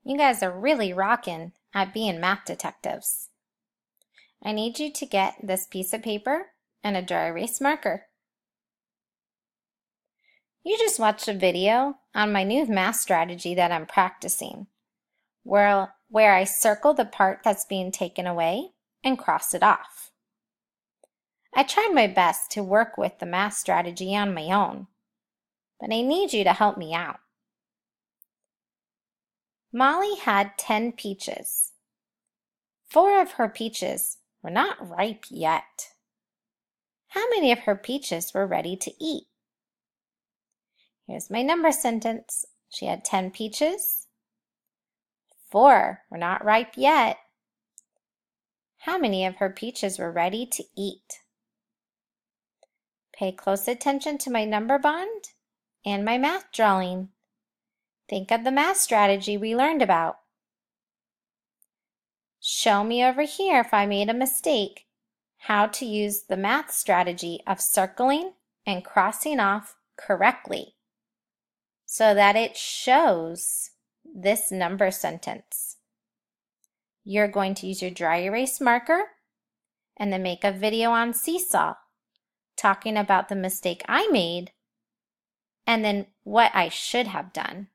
You guys are really rocking at being math detectives. I need you to get this piece of paper and a dry erase marker. You just watched a video on my new math strategy that I'm practicing, where I circle the part that's being taken away and cross it off. I tried my best to work with the math strategy on my own, but I need you to help me out. Molly had 10 peaches. 4 of her peaches were not ripe yet. How many of her peaches were ready to eat? Here's my number sentence. She had 10 peaches. 4 were not ripe yet. How many of her peaches were ready to eat? Pay close attention to my number bond and my math drawing. Think of the math strategy we learned about. Show me over here if I made a mistake how to use the math strategy of circling and crossing off correctly so that it shows this number sentence. You're going to use your dry erase marker and then make a video on Seesaw talking about the mistake I made and then what I should have done.